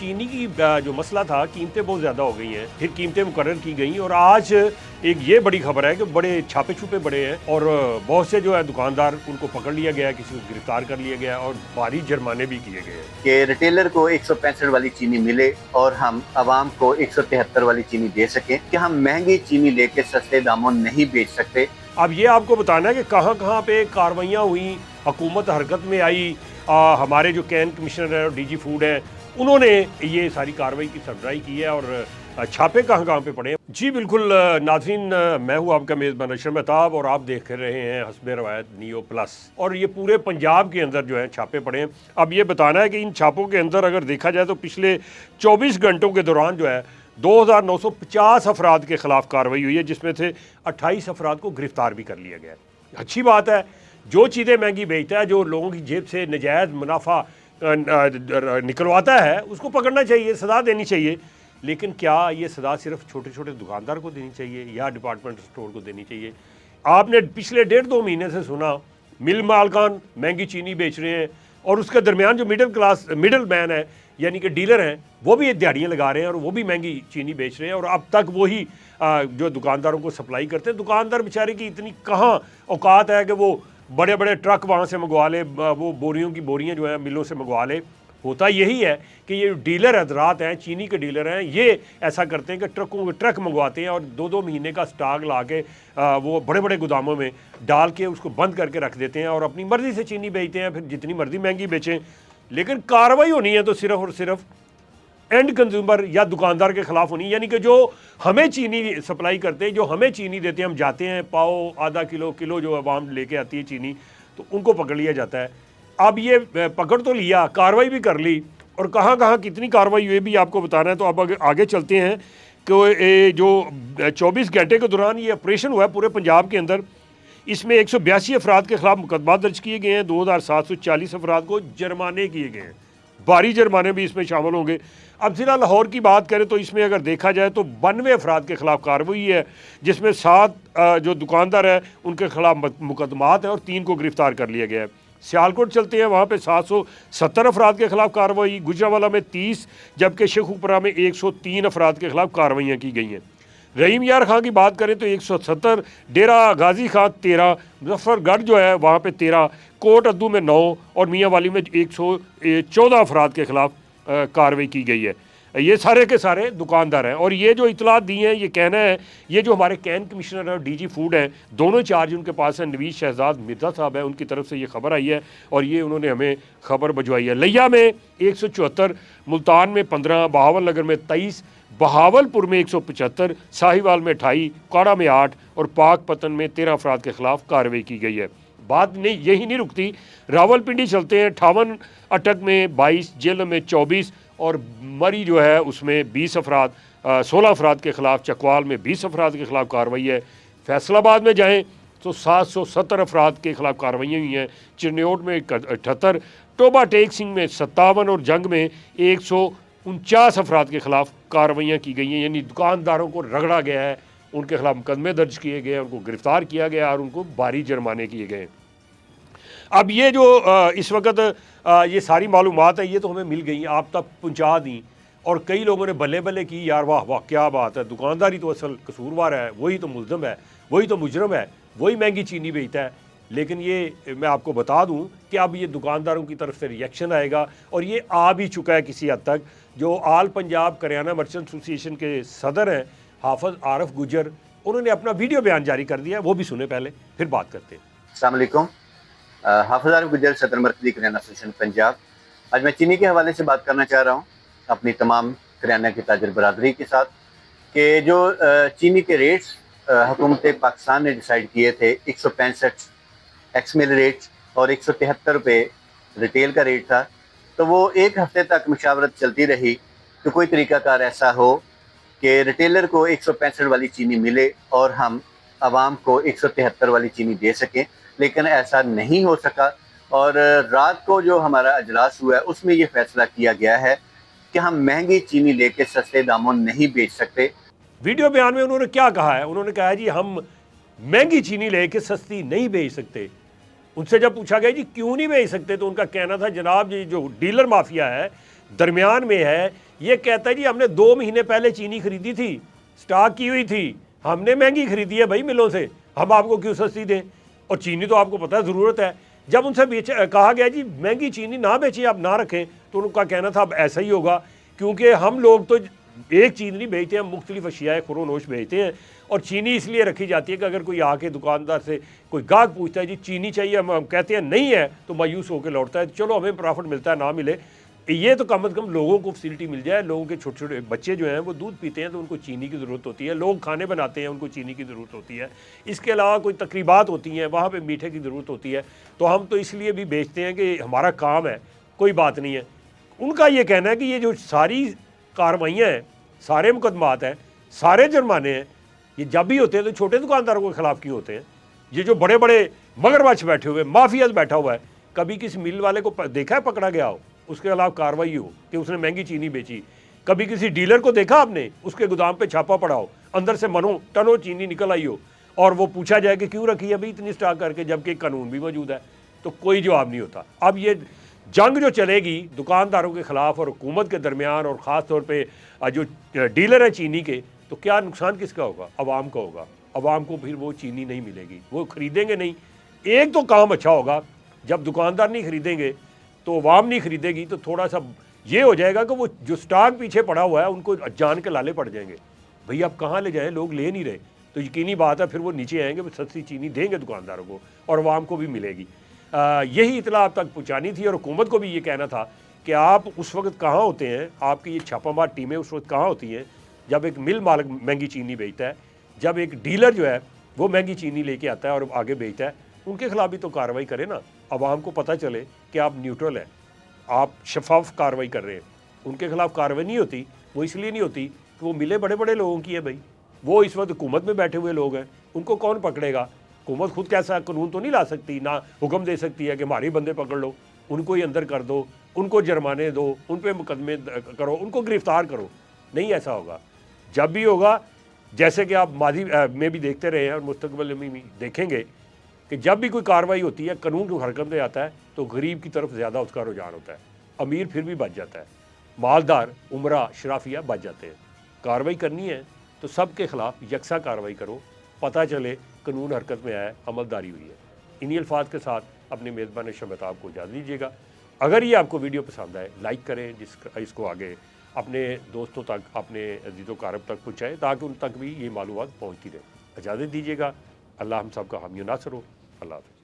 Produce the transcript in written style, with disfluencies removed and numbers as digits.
चीनी की जो मसला था, कीमतें बहुत ज़्यादा हो गई हैं, फिर कीमतें मुकर्रर की गई और आज एक ये बड़ी खबर है कि बड़े छापे छुपे बड़े हैं और बहुत से जो है दुकानदार उनको पकड़ लिया गया, किसी को गिरफ्तार कर लिया गया और भारी जुर्माने भी किए गए हैं कि रिटेलर को 165 वाली चीनी मिले और हम आवाम को 173 वाली चीनी दे सकें, कि हम महंगी चीनी लेके सस्ते दामों नहीं बेच सकते। अब ये आपको बताना है कि कहाँ कहाँ पे कार्रवाइयाँ हुई, हुकूमत हरकत में आई, हमारे जो कैन कमिश्नर है और डीजी फूड है उन्होंने ये सारी कार्रवाई की सरबराही की है और छापे कहाँ कहाँ पे पड़े हैं। जी बिल्कुल नाज़रीन, मैं हूँ आपका मेज़बान अशरफ मेहताब और आप देख रहे हैं हस्बे रवायत नियो प्लस। और ये पूरे पंजाब के अंदर जो है छापे पड़े हैं। अब ये बताना है कि इन छापों के अंदर अगर देखा जाए तो पिछले 24 घंटों के दौरान जो है 2950 अफराद के ख़िलाफ़ कार्रवाई हुई है, जिसमें से 28 अफराद को गिरफ़्तार भी कर लिया गया है। अच्छी बात है, जो चीज़ें महंगी बेचता है, जो लोगों की जेब से नजायज़ मुनाफा निकलवाता है, उसको पकड़ना चाहिए, सज़ा देनी चाहिए। लेकिन क्या ये सज़ा सिर्फ छोटे छोटे दुकानदार को देनी चाहिए या डिपार्टमेंट स्टोर को देनी चाहिए? आपने पिछले 1.5-2 महीने से सुना मिल मालकान महंगी चीनी बेच रहे हैं और उसके दरमियान जो मिडल मैन है यानी कि डीलर हैं, वो भी दिहाड़ियाँ लगा रहे हैं और वो भी महंगी चीनी बेच रहे हैं और अब तक वही जो दुकानदारों को सप्लाई करते हैं। दुकानदार बेचारे की इतनी कहाँ औकात है कि वो बड़े बड़े ट्रक वहाँ से मंगवा ले, वो बोरियों की बोरियाँ जो है मिलों से मंगवा ले। होता यही है कि ये डीलर हजरात हैं, चीनी के डीलर हैं, ये ऐसा करते हैं कि ट्रकों के ट्रक मंगवाते हैं और 2-2 महीने का स्टॉक ला के वो बड़े बड़े गोदामों में डाल के उसको बंद करके रख देते हैं और अपनी मर्ज़ी से चीनी बेचते हैं, फिर जितनी मर्ज़ी महंगी बेचें। लेकिन कार्रवाई होनी है तो सिर्फ और सिर्फ एंड कंज्यूमर या दुकानदार के खिलाफ होनी, यानी कि जो हमें चीनी सप्लाई करते हैं, जो हमें चीनी देते हैं, हम जाते हैं पाओ आधा किलो जो आवाम लेके आती है चीनी, तो उनको पकड़ लिया जाता है। अब ये पकड़ तो लिया, कार्रवाई भी कर ली और कहाँ कहाँ कितनी कार्रवाई हुई भी आपको बताना है। तो अब आगे चलते हैं कि जो 24 घंटे के दौरान ये ऑपरेशन हुआ है पूरे पंजाब के अंदर, इसमें 182 अफराद के खिलाफ मुकदमा दर्ज किए गए हैं, 2740 अफराद को जुर्माने किए गए हैं। भारी जुर्माने भी इसमें शामिल होंगे। अब ज़िला लाहौर की बात करें तो इसमें अगर देखा जाए तो 92 अफराद के खिलाफ कार्रवाई है, जिसमें 7 जो दुकानदार है उनके खिलाफ मुकदमात है और 3 को गिरफ्तार कर लिया गया है। सियालकोट चलते हैं, वहाँ पे 770 अफराद के खिलाफ कार्रवाई, गुजरांवाला में 30 जबकि शेखुपुरा में 103 अफराद के खिलाफ कार्रवाइयाँ की गई हैं। रहीम यार खां की बात करें तो 170, डेरा गाजी खां 13, मुजफ्फरगढ़ जो है वहाँ पे 13, कोट अद्दू में 9 और मियाँ वाली में 114 अफराद के खिलाफ कार्रवाई की गई है। ये सारे के सारे दुकानदार हैं और ये जो इतलात दी हैं, ये कहना है, ये जो हमारे कैन कमिश्नर और डीजी फूड हैं, दोनों चार्ज उनके पास हैं, नवीज़ शहजाद मिर्ज़ा साहब है, उनकी तरफ से ये खबर आई है और ये उन्होंने हमें खबर भिजवाई है। लिया में 174, मुल्तान में 15, बहावल नगर में 23, बहावलपुर में 175, साहिवाल में 28, काड़ा में 8 और पाकपतन में 13 अफराद के खिलाफ कार्रवाई की गई है। बात नहीं यही नहीं रुकती, रावलपिंडी चलते हैं, 58, अटक में 22, जेल में 24 और मरी जो है उसमें 20 अफराद 16 अफराद के खिलाफ, चकवाल में 20 अफराद के खिलाफ कार्रवाई है। फैसलाबाद में जाएँ तो 770 अफराद के खिलाफ कार्रवाइयाँ हुई हैं, चिरनियोट में 78, टोबा टेक सिंह में 57 और जंग में 149 अफराद के खिलाफ कार्रवाइयाँ की गई हैं। यानी दुकानदारों को रगड़ा गया है, उनके खिलाफ मुकदमे दर्ज किए गए, उनको गिरफ्तार किया गया और उनको भारी जुर्माने किए गए। अब ये जो इस वक्त ये सारी मालूमात है, ये तो हमें मिल गई, आप तक पहुंचा दी और कई लोगों ने बल्ले बल्ले की, यार वाह वाह क्या बात है, दुकानदारी तो असल कसूरवार है, वही तो मुल्ज़िम है, वही तो मुजरम है, वही महंगी चीनी बेचता है। लेकिन ये मैं आपको बता दूं कि अब ये दुकानदारों की तरफ से रिएक्शन आएगा और ये आ भी चुका है किसी हद तक। जो आल पंजाब करियाना मर्चेंट एसोसिएशन के सदर हैं हाफिज आरफ गुजर, उन्होंने अपना वीडियो बयान जारी कर दिया, वो भी सुने पहले फिर बात करते हैं। अस्सलाम वालेकुम, हाफिज आरफ गुजर, सदर मरकज़ी करियाना एसोसिएशन पंजाब। आज मैं चीनी के हवाले से बात करना चाह रहा हूँ अपनी तमाम करियाना की ताजर बरादरी के साथ कि जो चीनी के रेट्स हुकूमत पाकिस्तान ने डिसाइड किए थे, 165 एक्समिल रेट और 173 रुपये रिटेल का रेट था, तो वो एक हफ्ते तक मुशावरत चलती रही कि कोई तरीक़ाकार ऐसा हो कि रिटेलर को 165 वाली चीनी मिले और हम आवाम को 173 वाली चीनी दे सकें। लेकिन ऐसा नहीं हो सका और रात को जो हमारा अजलास हुआ है उसमें ये फैसला किया गया है कि हम महंगी चीनी लेके सस्ते दामों नहीं बेच सकते। वीडियो बयान में उन्होंने क्या कहा है? उन्होंने कहा है जी हम महंगी चीनी लेके सस्ती नहीं बेच सकते। उनसे जब पूछा गया जी क्यों नहीं बेच सकते, तो उनका कहना था जनाब जी जो डीलर माफिया है, दरमियान में है, ये कहता है जी हमने 2 महीने पहले चीनी खरीदी थी, स्टॉक की हुई थी, हमने महंगी खरीदी है भाई मिलों से, हम आपको क्यों सस्ती दें। और चीनी तो आपको पता है ज़रूरत है। जब उनसे कहा गया जी महंगी चीनी ना बेचिए, आप ना रखें, तो उनका कहना था अब ऐसा ही होगा, क्योंकि हम लोग तो एक चीज़ नहीं बेचते, हम मुख्तलिफ अशियाए खुरोनोश बेचते हैं। और चीनी इसलिए रखी जाती है कि अगर कोई आके दुकानदार से कोई गाहक पूछता है जी चीनी चाहिए, हम कहते हैं नहीं है, तो मायूस होकर लौटता है, चलो हमें प्रॉफिट मिलता है ना मिले, ये तो कम से कम लोगों को फैसिलिटी मिल जाए। लोगों के छोटे छोटे बच्चे जो हैं वो दूध पीते हैं तो उनको चीनी की ज़रूरत होती है, लोग खाने बनाते हैं उनको चीनी की ज़रूरत होती है, इसके अलावा कोई तकरीबात होती हैं वहाँ पे मीठे की ज़रूरत होती है, तो हम तो इसलिए भी बेचते हैं कि हमारा काम है, कोई बात नहीं है। उनका ये कहना है कि ये जो सारी कार्रवाइयाँ हैं, सारे मुकदमात हैं, सारे जुर्माने हैं, ये जब भी होते हैं तो छोटे दुकानदारों के खिलाफ क्यों होते हैं। ये जो बड़े बड़े मगरमच्छ बैठे हुए, माफियाज बैठा हुआ है, कभी किसी मिल वाले को देखा है पकड़ा गया हो, उसके खिलाफ कार्रवाई हो कि उसने महंगी चीनी बेची। कभी किसी डीलर को देखा आपने, उसके गोदाम पे छापा पड़ा हो, अंदर से टनों चीनी निकल आई हो, और वो पूछा जाए कि क्यों रखी है भाई इतनी स्टॉक करके, जबकि कानून भी मौजूद है, तो कोई जवाब नहीं होता। अब ये जंग जो चलेगी दुकानदारों के खिलाफ और हुकूमत के दरमियान, और ख़ास तौर पर जो डीलर हैं चीनी के, तो क्या नुकसान किसका होगा? अवाम का होगा। अवाम को फिर वो चीनी नहीं मिलेगी, वो ख़रीदेंगे नहीं। एक तो काम अच्छा होगा, जब दुकानदार नहीं खरीदेंगे तो अवाम नहीं खरीदेगी, तो थोड़ा सा ये हो जाएगा कि वो जो स्टॉक पीछे पड़ा हुआ है उनको जान के लाले पड़ जाएंगे, भाई आप कहाँ ले जाएं, लोग ले नहीं रहे, तो यकीनी बात है फिर वो नीचे आएंगे, वो सस्ती चीनी देंगे दुकानदारों को और अवाम को भी मिलेगी। यही इतला आप तक पहुँचानी थी, और हुकूमत को भी ये कहना था कि आप उस वक्त कहाँ होते हैं, आपकी ये छापामार टीमें उस वक्त कहाँ होती हैं जब एक मिल मालिक महंगी चीनी बेचता है, जब एक डीलर जो है वो महंगी चीनी लेके आता है और आगे बेचता है, उनके खिलाफ भी तो कार्रवाई करें ना, आवाम को पता चले कि आप न्यूट्रल हैं, आप शफाफ कार्रवाई कर रहे हैं। उनके खिलाफ कार्रवाई नहीं होती, वो इसलिए नहीं होती कि वो मिले बड़े बड़े लोगों की है भाई, वो इस वक्त हुकूमत में बैठे हुए लोग हैं, उनको कौन पकड़ेगा? हुकूमत खुद कैसा कानून तो नहीं ला सकती, ना हुक्म दे सकती है कि हमारे बंदे पकड़ लो, उनको ही अंदर कर दो, उनको जुर्माने दो, उन पर मुकदमे करो, उनको गिरफ्तार करो। नहीं ऐसा होगा। जब भी होगा, जैसे कि आप माजी में भी देखते रहे हैं और मुस्तकबिल में भी देखेंगे कि जब भी कोई कार्रवाई होती है, कानून की हरकत में आता है, तो गरीब की तरफ ज़्यादा उसका रुझान होता है, अमीर फिर भी बच जाता है, मालदार उमरा शराफिया बच जाते हैं। कार्रवाई करनी है तो सब के ख़िलाफ़ यकसा कार्रवाई करो, पता चले कानून हरकत में आया, अमलदारी हुई है। इन्हीं अल्फाज के साथ अपने मेज़बान शबताब को इजाज़त दीजिएगा। अगर ये आपको वीडियो पसंद आए, लाइक करें, इसको आगे अपने दोस्तों तक, अपने अजीज़ों कारब तक पहुँचाएँ, ताकि उन तक भी ये मालूमात पहुँचती रहे। इजाज़त दीजिएगा। अल्लाह हम सब का हामी नासर हो। अल्लाह हाफ़िज़।